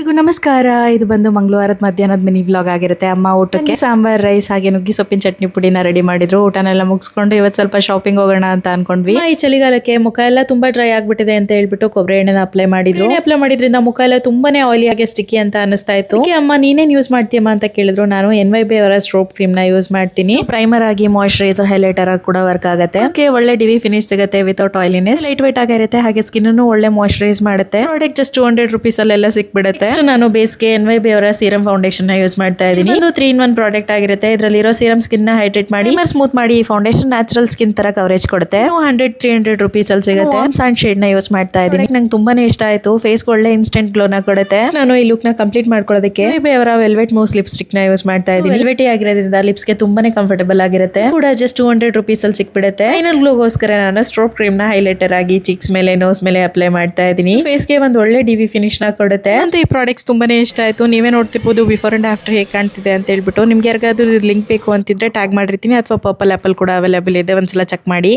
ಎಲ್ರಿಗೂ ನಮಸ್ಕಾರ. ಇದು ಬಂದು ಮಂಗಳವಾರದ ಮಧ್ಯಾಹ್ನದ ಮಿನಿ ವ್ಲಾಗ್ ಆಗಿರುತ್ತೆ. ಅಮ್ಮ ಊಟಕ್ಕೆ ಸಾಂಬಾರ್ ರೈಸ್ ಹಾಗೆ ನುಗ್ಗಿ ಸೊಪ್ಪಿನ ಚಟ್ನಿ ಪುಡಿನ ರೆಡಿ ಮಾಡಿದ್ರು. ಊಟನೆಲ್ಲ ಮುಗಿಸ್ಕೊಂಡು ಇವತ್ತು ಸ್ವಲ್ಪ ಶಾಪಿಂಗ್ ಹೋಗೋಣ ಅಂತ ಅನ್ಕೊಂಡ್ವಿ. ಈ ಚಳಿಗಾಲಕ್ಕೆ ಮುಖ ಎಲ್ಲ ತುಂಬಾ ಡ್ರೈ ಆಗ್ಬಿಟ್ಟಿದೆ ಅಂತ ಹೇಳ್ಬಿಟ್ಟು ಕೊಬ್ಬರಿ ಎಣ್ಣೆನ ಅಪ್ಲೈ ಮಾಡಿದ್ರಿಂದ ಮುಖ ಎಲ್ಲ ತುಂಬಾನೇ ಆಯಿಲಿ ಆಗಿ ಸ್ಟಿಕ್ಕಿ ಅಂತ ಅನಿಸ್ತಾ ಇತ್ತು. ಅಮ್ಮ ನೀನೇನ್ ಯೂಸ್ ಮಾಡ್ತೀಯಮ್ಮ ಅಂತ ಕೇಳಿದ್ರು. ನಾನು NYB ಅವರ ಸ್ಟ್ರೋಪ್ ಕ್ರೀಮ್ ನ ಯೂಸ್ ಮಾಡ್ತೀನಿ. ಪ್ರೈಮರ್ ಆಗಿ ಮಾಯಿಶ್ಚರೈಸರ್ ಹೈಲೈಟರ್ ಆಗಿ ಕೂಡ ವರ್ಕ್ ಆಗುತ್ತೆ. ಒಳ್ಳೆ ಡಿವಿ ಫಿನಿಶ್ ಸಿಗುತ್ತೆ ವಿತೌಟ್ ಆಯಿಲಿನೆಸ್. ಲೈಟ್ ವೇಟ್ ಆಗಿರುತ್ತೆ ಹಾಗೆ ಸ್ಕಿನ್ ಒಳ್ಳೆ ಮಾಯಿಶ್ಚರೈಸ್ ಮಾಡುತ್ತೆ. ಪ್ರಾಡಕ್ಟ್ ಜಸ್ಟ್ 200 ರೂಪೀಸ್ ಅಲ್ಲೆಲ್ಲ ಸಿಕ್ಬಿಡುತ್ತೆ. ನಾನು ಬೇಸ್ಗೆ NYB ಅವರ ಸೀರಮ್ ಫೌಂಡೇಶನ್ ನ ಯೂಸ್ ಮಾಡ್ತಾ ಇದ್ದೀನಿ. ಇದು 3-in-1 ಪ್ರಾಡಕ್ಟ್ ಆಗಿರುತ್ತೆ. ಇದರಲ್ಲಿರೋ ಸೀರಮ್ ಸ್ಕಿನ್ ನ ಹೈಡ್ರೇಟ್ ಮಾಡಿ ಸ್ಮೂತ್ ಮಾಡಿ ಫೌಂಡೇಶನ್ ನ್ಯಾಚುರಲ್ ಸ್ಕಿನ್ ತರ ಕವರೇಜ್ ಕೊಡುತ್ತೆ. 100-300 ರೂಪೀಸ್ ಅಲ್ಲಿ ಸಿಗುತ್ತೆ. ಸನ್ ಶೇಡ್ ನ ಯೂಸ್ ಮಾಡ್ತಾ ಇದ್ದೀನಿ. ನಂಗೆ ತುಂಬಾನೇ ಇಷ್ಟ ಆಯ್ತು. ಫೇಸ್ ಒಳ್ಳೆ ಇನ್ಸ್ಟೆಂಟ್ ಗ್ಲೋ ನ ಕೊಡುತ್ತೆ. ನಾನು ಈ ಲುಕ್ ನ ಕಂಪ್ಲೀಟ್ ಮಾಡ್ಕೊಳ್ಳೋದಕ್ಕೆ NYB ಅವರ ವೆಲ್ವೆಟ್ ಮೂಸ್ ಲಿಪ್ಸ್ಟಿಕ್ ನ ಯೂಸ್ ಮಾಡ್ತಾ ಇದ್ದೀನಿ. ವೆಲ್ವೆಟಿ ಆಗಿರೋದ್ರಿಂದ ಲಿಪ್ಸ್ ಗೆ ತುಂಬಾನೇ ಕಂಫರ್ಟಬಲ್ ಆಗಿರುತ್ತೆ. ಕೂಡ ಜಸ್ಟ್ 200 ರೂಪೀಸ್ ಅಲ್ಲಿ ಸಿಕ್ಬಿಡುತ್ತೆ. ಫೈನಲ್ ಗ್ಲೋಗೋಸ್ಕರ ನಾನು ಸ್ಟ್ರೋಪ್ ಕ್ರೀಮ್ ನ ಹೈಲೈಟರ್ ಆಗಿ ಚೀಕ್ಸ್ ಮೇಲೆ ನೋಸ್ ಮೇಲೆ ಅಪ್ಲೈ ಮಾಡ್ತಾ ಇದ್ದೀನಿ. ಫೇಸ್ ಗೆ ಒಂದು ಒಳ್ಳೆ ಡಿವಿ ಫಿನಿಶ್ ನ ಕೊಡುತ್ತೆ. ಅಂತ ಈ ಪ್ರಾಡಕ್ಟ್ಸ್ ತುಂಬಾನೇ ಇಷ್ಟ ಆಯ್ತು. ನೀವೇ ನೋಡ್ತಿರ್ಬೋದು ಬಿಫೋರ್ ಅಂಡ್ ಆಫ್ಟರ್ ಹೇಗೆ ಕಾಣ್ತಿದೆ ಅಂತ ಹೇಳ್ಬಿಟ್ಟು. ನಿಮ್ಗೆ ಯಾರಿಗಾದ್ರೂ ಲಿಂಕ್ ಬೇಕು ಅಂತಿದ್ರೆ ಟ್ಯಾಗ್ ಮಾಡಿರ್ತೀನಿ ಅಥವಾ ಪರ್ಪಲ್ ಆಪಲ್ ಕೂಡ ಅವೈಲೇಬಲ್ ಇದೆ. ಒಂದ್ಸಲ ಚೆಕ್ ಮಾಡಿ.